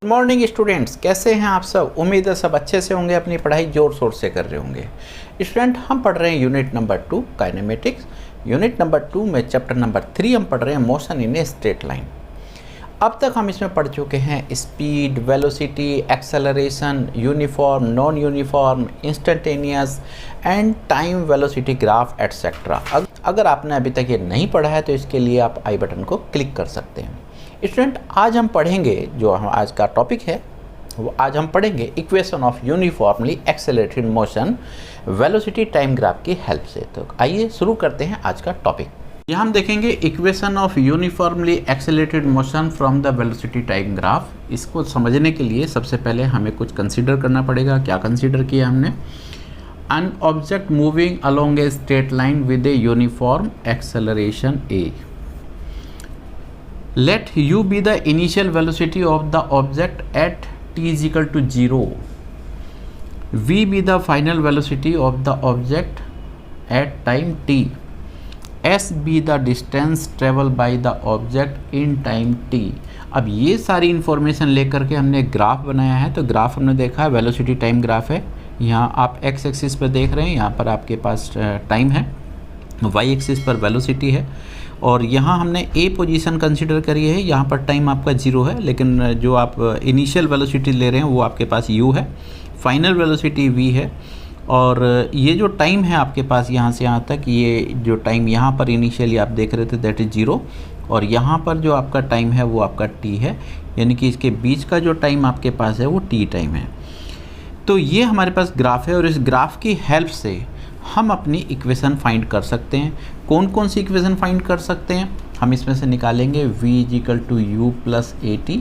Morning students, कैसे हैं आप सब। उम्मीद है सब अच्छे से होंगे, अपनी पढ़ाई जोर शोर से कर रहे होंगे। स्टूडेंट, हम पढ़ रहे हैं unit number 2 kinematics. Unit number 2 में चैप्टर नंबर 3 हम पढ़ रहे हैं motion in a straight line. अब तक हम इसमें पढ़ चुके हैं speed, velocity, acceleration, uniform, non uniform, instantaneous and time velocity graph etcetera. अगर आपने अभी तक ये नहीं पढ़ा है तो इसके लिए आप आई बटन को क्लिक कर सकते हैं। स्टूडेंट, आज हम पढ़ेंगे, जो हम आज का टॉपिक है वो आज हम पढ़ेंगे equation of uniformly accelerated motion velocity time graph की हेल्प से। तो आइए शुरू करते हैं आज का टॉपिक। यहाँ हम देखेंगे equation of uniformly accelerated motion from the velocity time graph. इसको समझने के लिए सबसे पहले हमें कुछ कंसीडर करना पड़ेगा। क्या कंसीडर किया हमने? An object moving along a straight line with a uniform acceleration A. Let u be the initial velocity of the object at t is equal to 0. V be the final velocity of the object at time t. S be the distance traveled by the object in time t. अब ये सारी information लेकर के हमने graph बनाया है। तो graph हमने देखा है वेलोसिटी टाइम ग्राफ है। यहाँ आप x एक्सिस पर देख रहे हैं, यहाँ पर आपके पास टाइम है, y एक्सिस पर वेलोसिटी है, और यहाँ हमने ए पोजीशन कंसिडर करी है। यहाँ पर टाइम आपका 0 है, लेकिन जो आप इनिशियल वेलोसिटी ले रहे हैं वो आपके पास u है, फाइनल वेलोसिटी v है। और ये जो टाइम है आपके पास यहाँ से यहाँ तक, ये जो टाइम यहाँ पर इनिशियली आप देख रहे थे दैट इज़ 0, और यहाँ पर जो आपका टाइम है वो आपका t है, यानी कि इसके बीच का जो टाइम आपके पास है वो t टाइम है। तो ये हमारे पास ग्राफ है, और इस ग्राफ की हेल्प से हम अपनी इक्वेशन फाइंड कर सकते हैं। कौन कौन सी इक्वेशन फाइंड कर सकते हैं? हम इसमें से निकालेंगे v is equal to u plus a t,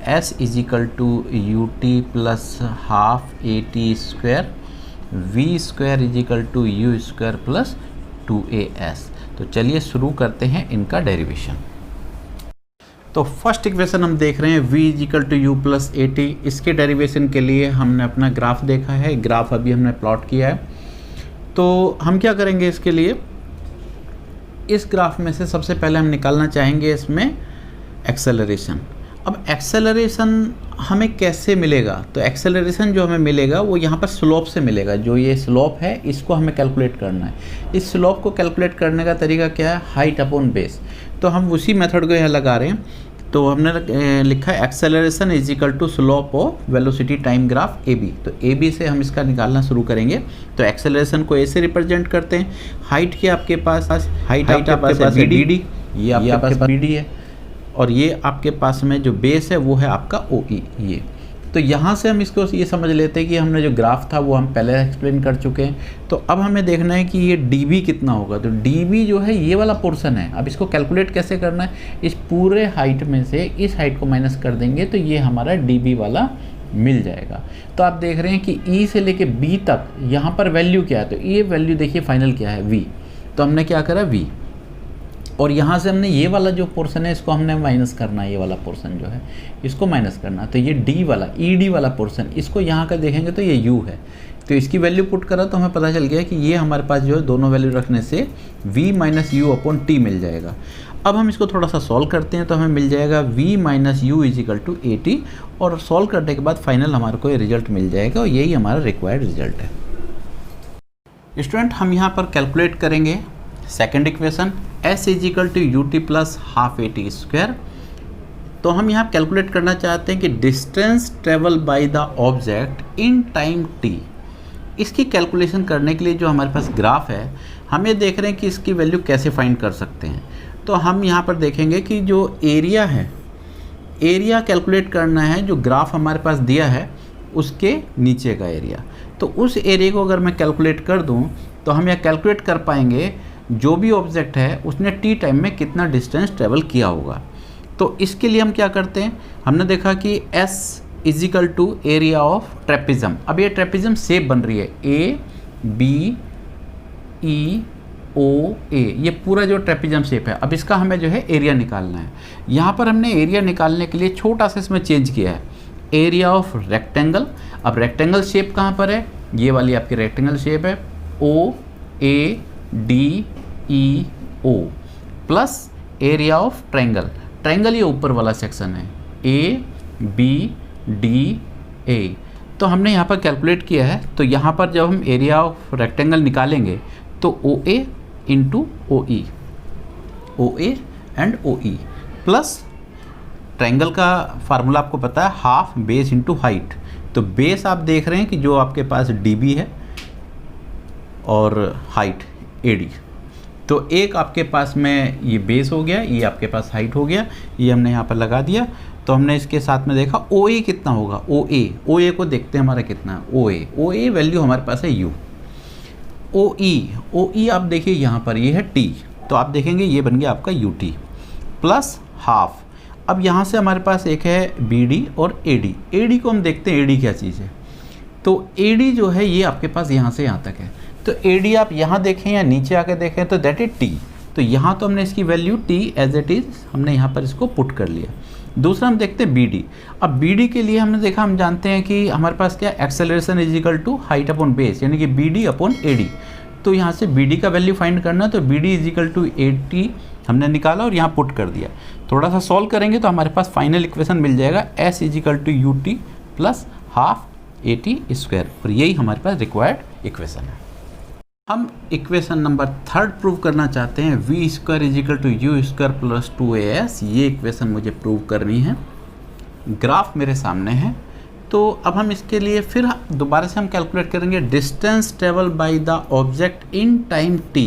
s is equal to u t plus half a t square, v square is equal to u square plus 2as। तो चलिए शुरू करते हैं इनका डेरिवेशन। तो फर्स्ट इक्वेशन हम देख रहे हैं v is equal to u plus a t. इसके डेरिवेशन के लिए हमने अपना ग्राफ देखा है, ग्राफ अभी हमने प्लॉट किया है। तो हम क्या करेंगे इसके लिए, इस ग्राफ में से सबसे पहले हम निकालना चाहेंगे इसमें एक्सेलरेशन। अब एक्सेलरेशन हमें कैसे मिलेगा? तो एक्सेलरेशन जो हमें मिलेगा वो यहाँ पर स्लोप से मिलेगा। जो ये स्लोप है इसको हमें कैलकुलेट करना है। इस स्लोप को कैलकुलेट करने का तरीका क्या है? Height upon base. तो हम उसी मेथड को यहाँ लगा रहे हैं। तो हमने लिखा है acceleration is equal to slope of velocity time graph A B. तो ए बी से हम इसका निकालना शुरू करेंगे। तो एक्सेलरेशन को ए से रिप्रेजेंट करते हैं। हाइट की आपके पास हाइट आपके पास है बी डी, ये आपके पास बी डी है, और ये आपके पास में जो बेस है वो है आपका ओ ई। ये तो यहाँ से हम इसको ये समझ लेते हैं कि हमने जो ग्राफ था वो हम पहले एक्सप्लेन कर चुके हैं। तो अब हमें देखना है कि ये डी कितना होगा। तो डी जो है ये वाला पोर्शन है। अब इसको कैलकुलेट कैसे करना है? इस पूरे हाइट में से इस हाइट को माइनस कर देंगे तो ये हमारा डी वाला मिल जाएगा। तो आप देख रहे हैं कि ई से लेके बी तक यहाँ पर वैल्यू क्या है? तो ये वैल्यू देखिए फाइनल क्या है, वी। तो हमने क्या करा, वी, और यहाँ से हमने ये वाला जो पोर्शन है इसको हमने माइनस करना है। ये वाला पोर्शन जो है इसको माइनस करना। तो ये डी वाला, ई डी वाला पोर्शन, इसको यहाँ का देखेंगे तो ये यू है। तो इसकी वैल्यू पुट करा तो हमें पता चल गया कि ये हमारे पास जो है दोनों वैल्यू रखने से v minus u upon t मिल जाएगा। अब हम इसको थोड़ा सा सॉल्व करते हैं। तो हमें मिल जाएगा v minus u is equal to a t, और सॉल्व करने के बाद फाइनल हमारे को ये रिजल्ट मिल जाएगा, और यही हमारा रिक्वायर्ड रिजल्ट है। स्टूडेंट, हम यहाँ पर कैलकुलेट करेंगे second equation, s is equal to u t plus half a t square. तो हम यहाँ कैलकुलेट करना चाहते हैं कि distance travel by the object in time t। इसकी कैलकुलेशन करने के लिए जो हमारे पास ग्राफ है, हम ये देख रहे हैं कि इसकी वैल्यू कैसे फाइंड कर सकते हैं। तो हम यहाँ पर देखेंगे कि जो एरिया है, एरिया कैलकुलेट करना है। जो ग्राफ हमारे पास दिया है उसके नीचे का एरिया, तो उस एरिया को अगर मैं कैलकुलेट कर दूँ तो हम यह कैलकुलेट कर पाएंगे जो भी ऑब्जेक्ट है उसने टी टाइम में कितना डिस्टेंस ट्रेवल किया होगा। तो इसके लिए हम क्या करते हैं, हमने देखा कि S is equal to area of trapezium. अब ये ट्रेपिज्म शेप बन रही है ए बी ई ओ ए, ये पूरा जो ट्रेपिज्म शेप है। अब इसका हमें जो है एरिया निकालना है। यहाँ पर हमने एरिया निकालने के लिए छोटा सा इसमें चेंज किया है, एरिया ऑफ रेक्टेंगल। अब रेक्टेंगल शेप कहाँ पर है? ये वाली आपकी रेक्टेंगल शेप है, O A D E O, plus area of triangle. Triangle ये ऊपर वाला सेक्शन है, ए BDA। तो हमने यहाँ पर कैलकुलेट किया है, तो यहाँ पर जब हम एरिया ऑफ रेक्टेंगल निकालेंगे तो OA into OE, OA and OE plus triangle का फार्मूला आपको पता है हाफ बेस इंटू हाइट। तो बेस आप देख रहे हैं कि जो आपके पास DB है और हाइट AD। तो एक आपके पास में ये बेस हो गया, ये आपके पास हाइट हो गया, ये हमने यहाँ पर लगा दिया। तो हमने इसके साथ में देखा OA कितना होगा, OA को देखते हैं हमारा कितना है। OA वैल्यू हमारे पास है U। OE आप देखिए यहाँ पर ये है T, तो आप देखेंगे ये बन गया आपका UT प्लस हाफ। अब यहाँ से हमारे पास एक है BD और AD को हम देखते हैं AD क्या चीज़ है। तो AD जो है ये आपके पास यहाँ से यहाँ तक है, तो AD आप यहाँ देखें या नीचे आके देखें तो दैट इज T। तो यहाँ तो हमने इसकी value T as it is हमने यहाँ पर इसको पुट कर लिया। दूसरा हम देखते हैं BD। अब BD के लिए हमने देखा, हम जानते हैं कि हमारे पास क्या acceleration is equal to height upon base, यानी कि BD अपॉन AD। तो यहाँ से BD का वैल्यू फाइंड करना, तो BD इज इक्वल टू 80 हमने निकाला और यहाँ पुट कर दिया। थोड़ा सा सॉल्व करेंगे तो हमारे पास फाइनल इक्वेशन मिल जाएगा S is equal to UT plus half AT square, और यही हमारे पास रिक्वायर्ड इक्वेशन है। हम इक्वेशन नंबर 3 प्रूव करना चाहते हैं, V square is equal to U square plus 2AS। ये इक्वेशन मुझे प्रूव करनी है। ग्राफ मेरे सामने है, तो अब हम इसके लिए फिर दोबारा से हम कैलकुलेट करेंगे distance travel by the object in time t।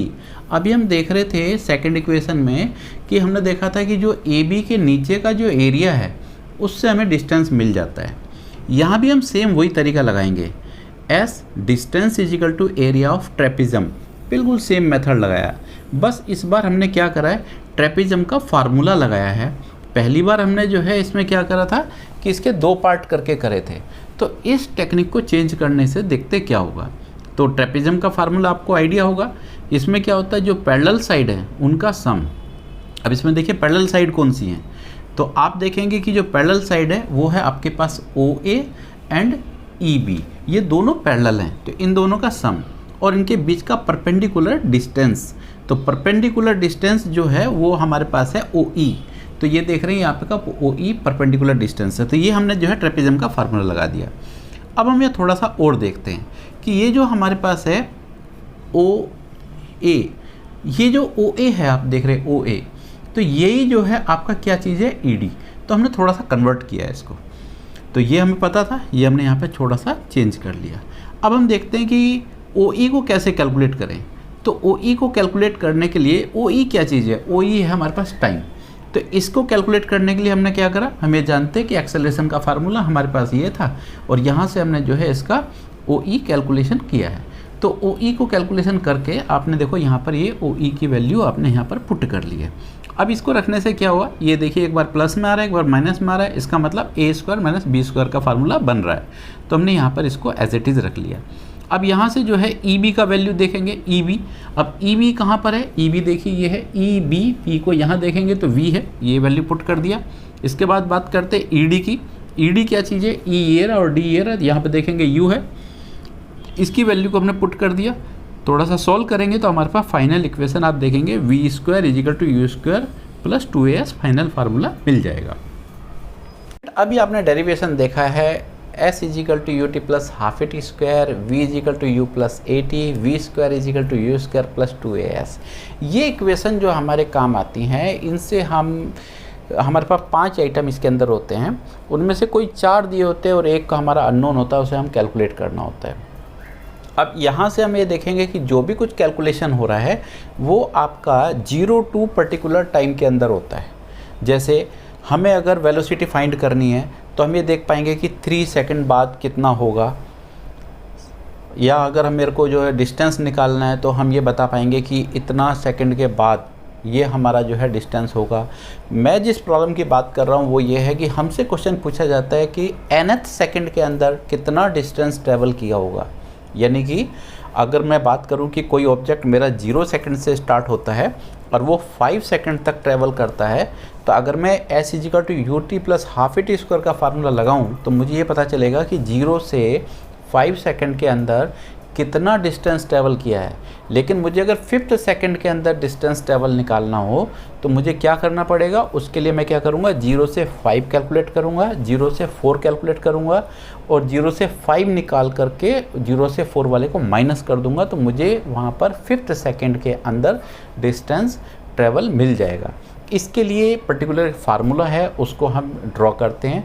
अभी हम देख रहे थे सेकंड इक्वेशन में कि हमने देखा था कि जो AB के नीचे का जो एरिया है उससे हमें डिस्टेंस मिल जाता है। यहाँ भी हम सेम वही तरीका लगाएंगे, S distance is equal to area of trapezium, बिल्कुल सेम मेथड लगाया। बस इस बार हमने क्या करा है, ट्रेपिज्म का फार्मूला लगाया है। पहली बार हमने जो है इसमें क्या करा था कि इसके 2 पार्ट करके करे थे, तो इस टेक्निक को चेंज करने से देखते क्या होगा। तो ट्रेपिज्म का फार्मूला आपको आइडिया होगा, इसमें क्या होता है जो पैरेलल साइड है उनका सम। अब इसमें देखिए पैरेलल साइड कौन सी है, तो आप देखेंगे कि जो पैरेलल साइड है वो है आपके पास OA एंड EB, ये दोनों पैरेलल हैं, तो इन दोनों का सम और इनके बीच का परपेंडिकुलर डिस्टेंस। तो परपेंडिकुलर डिस्टेंस जो है वो हमारे पास है OE। तो ये देख रहे हैं यहाँ पे का OE परपेंडिकुलर डिस्टेंस है, तो ये हमने जो है ट्रेपिज्म का फार्मूला लगा दिया। अब हम ये थोड़ा सा और देखते हैं कि ये जो हमारे पास है OA, ये जो OA है आप देख रहे हैं OA, तो यही जो है आपका क्या चीज़ है ED। तो हमने थोड़ा सा कन्वर्ट किया है इसको, तो ये हमें पता था, ये हमने यहाँ पे थोड़ा सा चेंज कर लिया। अब हम देखते हैं कि OE को कैसे कैलकुलेट करें। तो OE को कैलकुलेट करने के लिए OE क्या चीज़ है, OE है हमारे पास टाइम। तो इसको कैलकुलेट करने के लिए हमने क्या करा, हम ये जानते हैं कि एक्सेलरेशन का फार्मूला हमारे पास ये था, और यहाँ से हमने जो है इसका OE कैलकुलेशन किया है। तो OE को कैलकुलेशन करके आपने देखो यहाँ पर ये OE की वैल्यू आपने यहाँ पर पुट कर ली है। अब इसको रखने से क्या हुआ, ये देखिए एक बार प्लस में आ रहा है एक बार माइनस में आ रहा है, इसका मतलब A square minus B square का फार्मूला बन रहा है। तो हमने यहाँ पर इसको एज इट इज़ रख लिया। अब यहाँ से जो है EB का वैल्यू देखेंगे, EB, अब EB कहाँ पर है, EB देखिए ये है EB, P को यहाँ देखेंगे तो V है, ये वैल्यू पुट कर दिया। इसके बाद बात करते हैं ED की। ED क्या चीज़ है, E ये रहा और D ये रहा, यहाँ पे देखेंगे U है, इसकी वैल्यू को हमने पुट कर दिया। थोड़ा सा सॉल्व करेंगे तो हमारे पास फाइनल इक्वेशन आप देखेंगे V square is equal to U square plus 2AS final formula मिल जाएगा। अभी आपने डेरिवेशन देखा है, S is equal to UT plus half AT square, V is equal to U plus AT, V square is equal to U square plus 2AS। ये equation जो हमारे काम आती हैं, इनसे हमारे पास 5 आइटम इसके अंदर होते हैं, उनमें से कोई 4 दिए होते हैं और एक का हमारा अननोन होता है, उसे हम कैलकुलेट करना होता है। अब यहाँ से हम ये देखेंगे कि जो भी कुछ कैलकुलेशन हो रहा है वो आपका 0 टू पर्टिकुलर टाइम के अंदर होता है। जैसे हमें अगर वेलोसिटी फाइंड करनी है तो हम ये देख पाएंगे कि 3 सेकंड बाद कितना होगा, या अगर हम मेरे को जो है डिस्टेंस निकालना है तो हम ये बता पाएंगे कि इतना सेकंड के बाद ये हमारा जो है डिस्टेंस होगा। मैं जिस प्रॉब्लम की बात कर रहा हूँ वो ये है कि हमसे क्वेश्चन पूछा जाता है कि nth सेकंड के अंदर कितना डिस्टेंस ट्रेवल किया होगा। यानी कि अगर मैं बात करूं कि कोई ऑब्जेक्ट मेरा 0 सेकंड से स्टार्ट होता है और वो 5 सेकंड तक ट्रैवल करता है, तो अगर मैं S is equal to UT plus half AT square का फार्मूला लगाऊं तो मुझे ये पता चलेगा कि 0 से 5 सेकंड के अंदर कितना डिस्टेंस ट्रैवल किया है। लेकिन मुझे अगर 5th सेकंड के अंदर डिस्टेंस ट्रैवल निकालना हो तो मुझे क्या करना पड़ेगा, उसके लिए मैं क्या करूँगा, 0 से 5 कैलकुलेट करूँगा, 0 से 4 कैलकुलेट करूँगा और 0 से 5 निकाल करके 0 से 4 वाले को माइनस कर दूँगा, तो मुझे वहाँ पर 5th सेकंड के अंदर डिस्टेंस ट्रैवल मिल जाएगा। इसके लिए पर्टिकुलर फार्मूला है, उसको हम ड्रॉ करते हैं,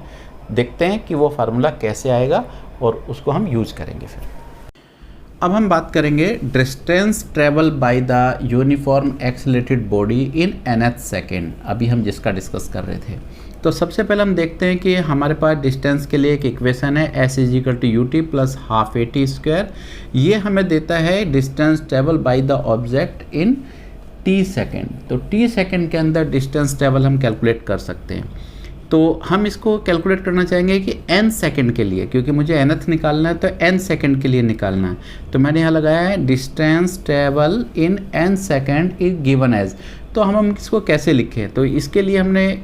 देखते हैं कि वो फार्मूला कैसे आएगा और उसको हम यूज़ करेंगे। फिर अब हम बात करेंगे distance travel by the uniform accelerated body in nth second, अभी हम जिसका डिस्कस कर रहे थे। तो सबसे पहले हम देखते हैं कि हमारे पास डिस्टेंस के लिए एक इक्वेशन है s = ut + ½ at²। ये हमें देता है distance travel by the object in t second. तो t सेकेंड के अंदर डिस्टेंस ट्रेवल हम कैलकुलेट कर सकते हैं। तो हम इसको कैलकुलेट करना चाहेंगे कि n सेकंड के लिए, क्योंकि मुझे nth निकालना है तो n सेकंड के लिए निकालना है। तो मैंने यहाँ लगाया है distance travel in n second is given as. तो हम इसको कैसे लिखें, तो इसके लिए हमने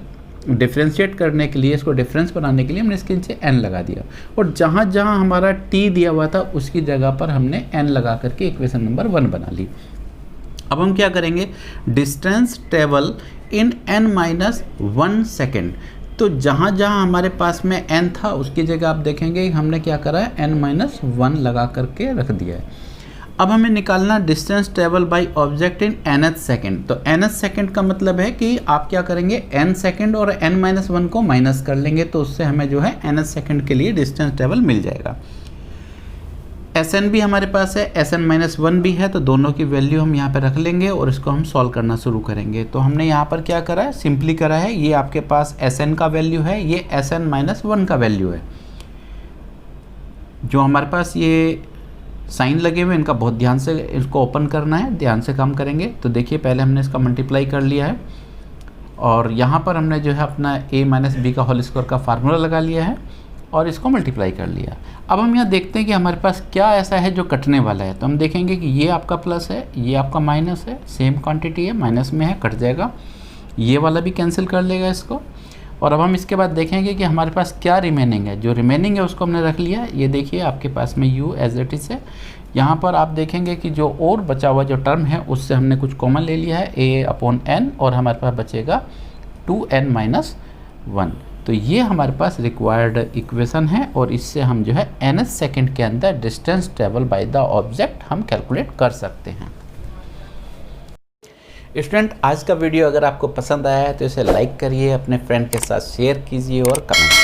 डिफ्रेंशिएट करने के लिए, इसको डिफरेंस बनाने के लिए हमने इसके नीचे n लगा दिया और जहाँ जहाँ हमारा t दिया हुआ था उसकी जगह पर हमने n लगा करके इक्वेशन नंबर 1 बना ली। अब हम क्या करेंगे, डिस्टेंस ट्रेवल इन n-1 सेकेंड। तो जहाँ जहाँ हमारे पास में n था उसकी जगह आप देखेंगे हमने क्या करा है, n-1 लगा करके रख दिया है। अब हमें निकालना distance travel by object in nth second. तो nth सेकेंड का मतलब है कि आप क्या करेंगे, n सेकेंड और n-1 को माइनस कर लेंगे, तो उससे हमें जो है nth सेकेंड के लिए डिस्टेंस ट्रेवल मिल जाएगा। Sn भी हमारे पास है, Sn-1 भी है, तो दोनों की वैल्यू हम यहाँ पे रख लेंगे और इसको हम सॉल्व करना शुरू करेंगे। तो हमने यहाँ पर क्या करा है, सिंपली करा है, ये आपके पास Sn का वैल्यू है, ये Sn-1 का वैल्यू है। जो हमारे पास ये साइन लगे हुए इनका बहुत ध्यान से इसको ओपन करना है, ध्यान से काम करेंगे। तो देखिए पहले हमने इसका मल्टीप्लाई कर लिया है और यहाँ पर हमने जो है अपना a-b² का फार्मूला लगा लिया है और इसको मल्टीप्लाई कर लिया। अब हम यहाँ देखते हैं कि हमारे पास क्या ऐसा है जो कटने वाला है। तो हम देखेंगे कि ये आपका प्लस है, ये आपका माइनस है, सेम क्वांटिटी है, माइनस में है, कट जाएगा, ये वाला भी कैंसिल कर लेगा इसको। और अब हम इसके बाद देखेंगे कि हमारे पास क्या रिमेनिंग है। जो रिमेनिंग है उसको हमने रख लिया। ये देखिए आपके पास में u एज इट इज़ है। यहाँ पर आप देखेंगे कि जो और बचा हुआ जो टर्म है उससे हमने कुछ कॉमन ले लिया है, a/n, और हमारे पास बचेगा 2n-1। तो ये हमारे पास रिक्वायर्ड इक्वेशन है और इससे हम जो है nth सेकेंड के अंदर distance travel by the object हम कैलकुलेट कर सकते हैं। स्टूडेंट, आज का वीडियो अगर आपको पसंद आया है तो इसे लाइक करिए, अपने फ्रेंड के साथ शेयर कीजिए और कमेंट